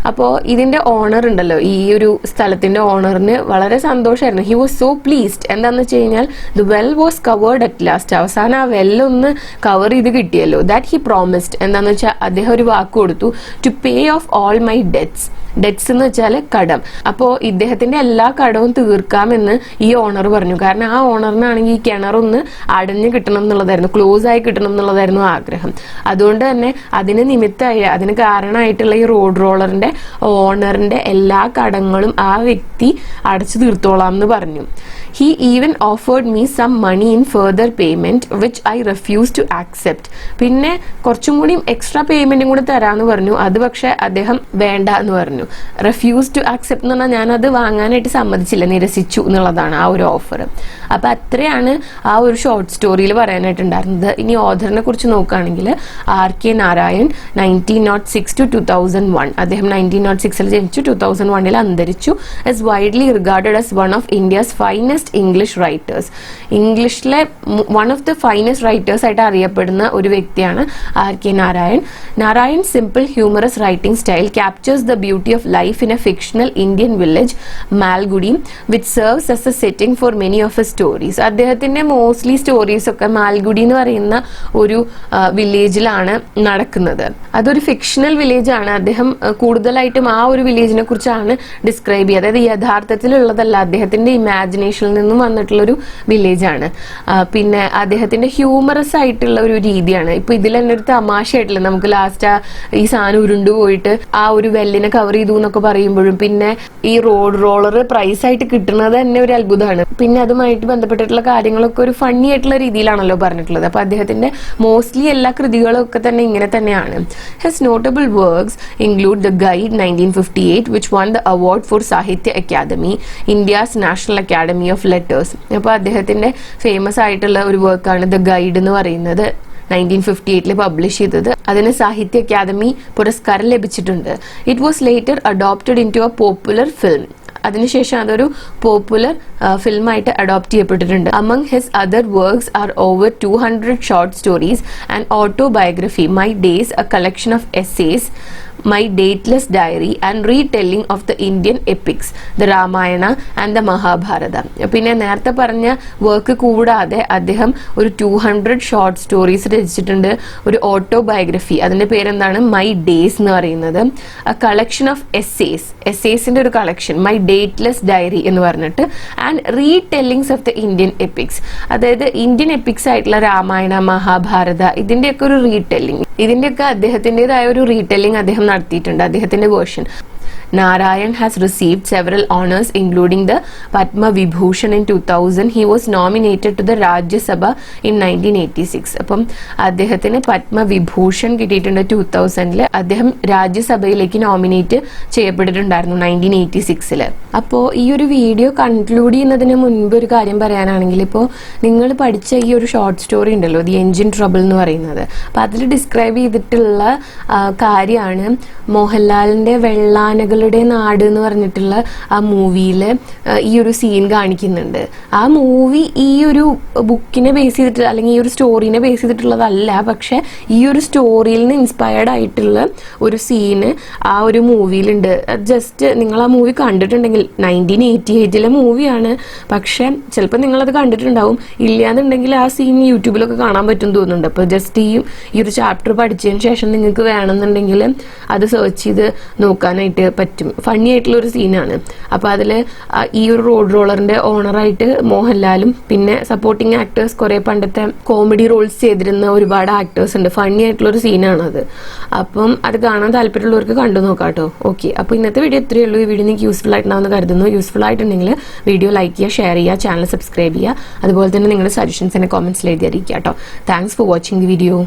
അപ്പോൾ ഇതിന്റെ ഓണർ ഉണ്ടല്ലോ, ഈ ഒരു സ്ഥലത്തിന്റെ ഓണറിന് വളരെ സന്തോഷമായിരുന്നു. He was so pleased. എന്താന്ന് വെച്ച് കഴിഞ്ഞാൽ the well was covered at last, അവസാനം ആ വെല്ലൊന്ന് കവർ ചെയ്ത് കിട്ടിയല്ലോ. that he promised എന്താന്ന് വെച്ചാൽ അദ്ദേഹം ഒരു വാക്ക് കൊടുത്തു, to pay off all my debts. Debts എന്ന് വെച്ചാൽ കടം. അപ്പോൾ ഇദ്ദേഹത്തിന്റെ എല്ലാ കടവും തീർക്കാമെന്ന് ഈ ഓണർ പറഞ്ഞു. കാരണം ആ ഓണറിനാണെങ്കിൽ ഈ കിണറൊന്ന് അടഞ്ഞു കിട്ടണം എന്നുള്ളതായിരുന്നു, ക്ലോസ് ആയി കിട്ടണം എന്നുള്ളതായിരുന്നു ആഗ്രഹം. അതുകൊണ്ട് തന്നെ അതിന് കാരണമായിട്ടുള്ള ഈ റോഡ് റോളറിന്റെ ഓണറിന്റെ എല്ലാ കടങ്ങളും ആ വ്യക്തി അടച്ചു തീർത്തോളാം എന്ന് പറഞ്ഞു. He even offered me some money in further payment which I refused to accept. പിന്നെ കുറച്ചും കൂടി എക്സ്ട്രാ പേയ്മെന്റും കൂടി തരാമെന്ന് പറഞ്ഞു. അത് പക്ഷെ അദ്ദേഹം വേണ്ട എന്ന് പറഞ്ഞു. റെഫ്യൂസ് ടു ആക്സെപ്റ്റ് എന്ന് പറഞ്ഞാൽ ഞാനത് വാങ്ങാനായിട്ട് സമ്മതിച്ചില്ല, നിരസിച്ചു എന്നുള്ളതാണ് ആ ഒരു ഓഫർ. അപ്പൊ അത്രയാണ് ആ ഒരു ഷോർട്ട് സ്റ്റോറിയിൽ പറയാനായിട്ടുണ്ടായിരുന്നത്. ഇനി ഓഥറിനെ കുറിച്ച് നോക്കുകയാണെങ്കിൽ R.K. നാരായൺ 1906 to 2001. അദ്ദേഹം 1906 ജനിച്ചു, 2001 അന്തരിച്ചു. is widely regarded as one of India's finest English writers. ഇംഗ്ലീഷിലെ one of the finest writers ആയിട്ട് അറിയപ്പെടുന്ന ഒരു വ്യക്തിയാണ് R.K. Narayan. Narayan simple humorous writing style captures the beauty of life in a fictional Indian village Malgudi which serves as a setting for many of a stories. അദ്ദേഹത്തിന്റെ mostly stories ഒക്കെ മാൽഗുഡി എന്ന് പറയുന്ന ഒരു വില്ലേജിലാണ് നടക്കുന്നത്. അതൊരു ഫിക്ഷണൽ വില്ലേജ് ആണ്. അദ്ദേഹം കൂടുതലായിട്ടും ആ ഒരു വില്ലേജിനെ കുറിച്ചാണ് ഡിസ്ക്രൈബ് ചെയ്യുക. അതായത് യഥാർത്ഥത്തിലുള്ളതല്ല, അദ്ദേഹത്തിന്റെ ഇമാജിനേഷനിൽ നിന്നും വന്നിട്ടുള്ളൊരു വില്ലേജ് ആണ്. പിന്നെ അദ്ദേഹത്തിന്റെ ഹ്യൂമറസ് ആയിട്ടുള്ള ഒരു രീതിയാണ്. ഇപ്പൊ ഇതിൽ തന്നെ ഒരു തമാശയായിട്ടില്ല, നമുക്ക് ലാസ്റ്റ് ഈ സാധനം ഉരുണ്ടു പോയിട്ട് ആ ഒരു വെല്ലിനെ കവർ ചെയ്തു എന്നൊക്കെ പറയുമ്പോഴും, പിന്നെ ഈ റോഡ് റോളർ പ്രൈസ് ആയിട്ട് കിട്ടുന്നത് തന്നെ ഒരു അത്ഭുതമാണ്. പിന്നെ അതുമായിട്ട് ബന്ധപ്പെട്ടിട്ടുള്ള കാര്യങ്ങളൊക്കെ ഒരു ഫണ്ണി ആയിട്ടുള്ള രീതിയിലാണല്ലോ പറഞ്ഞിട്ടുള്ളത്. അപ്പൊ അദ്ദേഹത്തിന്റെ മോസ്റ്റ്ലി എല്ലാ കൃതികളും ഒക്കെ തന്നെ ഇങ്ങനെ തന്നെയാണ്. His notable works include The Guide 1958 which won the award for Sahitya Academy, India's National Academy of Letters. അപ്പോൾ അദ്ദേഹത്തിന്റെ ഫേമസ് ആയിട്ടുള്ള ഒരു വർക്കാണ് ദ ഗൈഡ് എന്ന് പറയുന്നത്. 1958 പബ്ലിഷ് ചെയ്തത്. അതിന് സാഹിത്യ അക്കാദമി പുരസ്കാരം ലഭിച്ചിട്ടുണ്ട്. It was later adopted into a popular film. അതിനുശേഷം അതൊരു പോപ്പുലർ ഫിലിമായിട്ട് അഡോപ്റ്റ് ചെയ്യപ്പെട്ടിട്ടുണ്ട്. Among his other works are over 200 short stories and autobiography, My Days, a collection of essays, My Dateless Diary and Retelling of the Indian Epics, The Ramayana and the Mahabharata. പിന്നെ നേരത്തെ പറഞ്ഞ work കൂടാതെ അദ്ദേഹം ഒരു 200 short stories രചിച്ചിട്ടുണ്ട്. ഒരു autobiography, അതിന്റെ പേരെന്താണ്, മൈ ഡേയ്സ് എന്ന് പറയുന്നത്. എ കളക്ഷൻ ഓഫ് എസ്സേസിന്റെ ഒരു കളക്ഷൻ, മൈ ഡേറ്റ്ലെസ് ഡയറി എന്ന് പറഞ്ഞിട്ട്. And retellings of the Indian epics, അതായത് ഇന്ത്യൻ എപ്പിക്സ് ആയിട്ടുള്ള രാമായണ, മഹാഭാരത, ഇതിന്റെയൊക്കെ ഒരു റീടെല്ലിംഗ്, ഇതിന്റെയൊക്കെ അദ്ദേഹത്തിൻ്റെതായ ഒരു റീടെല്ലിംഗ് അദ്ദേഹം നടത്തിയിട്ടുണ്ട്, അദ്ദേഹത്തിന്റെ version. Narayan has received several honors including the Padma Vibhushan in 2000. He was nominated to the Rajya Sabha in 1986. അപ്പം അദ്ദേഹത്തിന് പത്മ വിഭൂഷൺ കിട്ടിയിട്ടുണ്ട് 2000. അദ്ദേഹം രാജ്യസഭയിലേക്ക് നോമിനേറ്റ് ചെയ്യപ്പെട്ടിട്ടുണ്ടായിരുന്നു 1986. അപ്പോൾ ഈ ഒരു വീഡിയോ കൺക്ലൂഡ് ചെയ്യുന്നതിന് മുൻപ് ഒരു കാര്യം പറയാനാണെങ്കിൽ, ഇപ്പോൾ നിങ്ങൾ പഠിച്ച ഈ ഒരു ഷോർട്ട് സ്റ്റോറി ഉണ്ടല്ലോ, ദി എൻജിൻ ട്രബിൾ എന്ന് പറയുന്നത്, അപ്പം അതിൽ ഡിസ്ക്രൈബ് ചെയ്തിട്ടുള്ള കാര്യമാണ് മോഹൻലാലിന്റെ വെള്ളാനകളുടെ നാട് എന്ന് പറഞ്ഞിട്ടുള്ള ആ മൂവിയിൽ ഈ ഒരു സീൻ കാണിക്കുന്നുണ്ട്. ആ മൂവി ഈ ഒരു ബുക്കിനെ ബേസ് ചെയ്തിട്ട് അല്ലെങ്കിൽ ഈ ഒരു സ്റ്റോറീനെ ബേസ് ചെയ്തിട്ടുള്ളതല്ല, പക്ഷെ ഈ ഒരു സ്റ്റോറിയിൽ നിന്ന് ഇൻസ്പയർഡ് ആയിട്ടുള്ള ഒരു സീന് ആ ഒരു മൂവിയിലുണ്ട്. ജസ്റ്റ് നിങ്ങൾ ആ മൂവി കണ്ടിട്ടുണ്ടെങ്കിൽ, 1988 മൂവിയാണ്, പക്ഷെ ചിലപ്പോൾ നിങ്ങളത് കണ്ടിട്ടുണ്ടാവും. ഇല്ലാന്നുണ്ടെങ്കിൽ ആ സീൻ യൂട്യൂബിലൊക്കെ കാണാൻ പറ്റും തോന്നുന്നുണ്ട്. അപ്പോൾ ജസ്റ്റ് ഈ ഒരു ചാപ്റ്റർ പഠിച്ചതിന് ശേഷം നിങ്ങൾക്ക് വേണമെന്നുണ്ടെങ്കിൽ അത് സെർച്ച് ചെയ്ത് നോക്കാനായിട്ട് പറ്റും. ഫണ്ണി ആയിട്ടുള്ള ഒരു സീനാണ്. അപ്പോൾ അതിൽ ഈ ഒരു റോഡ് റോളറിന്റെ ഓണറായിട്ട് മോഹൻലാലും പിന്നെ സപ്പോർട്ടിങ് ആക്ടേഴ്സ് കുറെ പണ്ടത്തെ കോമഡി റോൾസ് ചെയ്തിരുന്ന ഒരുപാട് ആക്ടേഴ്സ് ഉണ്ട്. ഫണ്ണി ആയിട്ടുള്ള ഒരു സീനാണത്. അപ്പം അത് കാണാൻ താല്പര്യമുള്ളവർക്ക് കണ്ടു നോക്കാം കേട്ടോ. ഓക്കെ, അപ്പോൾ ഇന്നത്തെ വീഡിയോ ഇത്രയേ ഉള്ളൂ. ഈ വീഡിയോ നിങ്ങൾക്ക് യൂസ്ഫുൾ ആയിട്ടുണ്ടാവുമെന്ന് കരുതുന്നു. യൂസ്ഫുൾ ആയിട്ടുണ്ടെങ്കിൽ വീഡിയോ ലൈക്ക് ചെയ്യുക, ഷെയർ ചെയ്യുക, ചാനൽ സബ്സ്ക്രൈബ് ചെയ്യുക. അതുപോലെ തന്നെ നിങ്ങളുടെ സജഷൻസ് എന്നെ കോമെന്റ്സിൽ എഴുതി അറിയിക്കുക കേട്ടോ. Thanks for watching the video.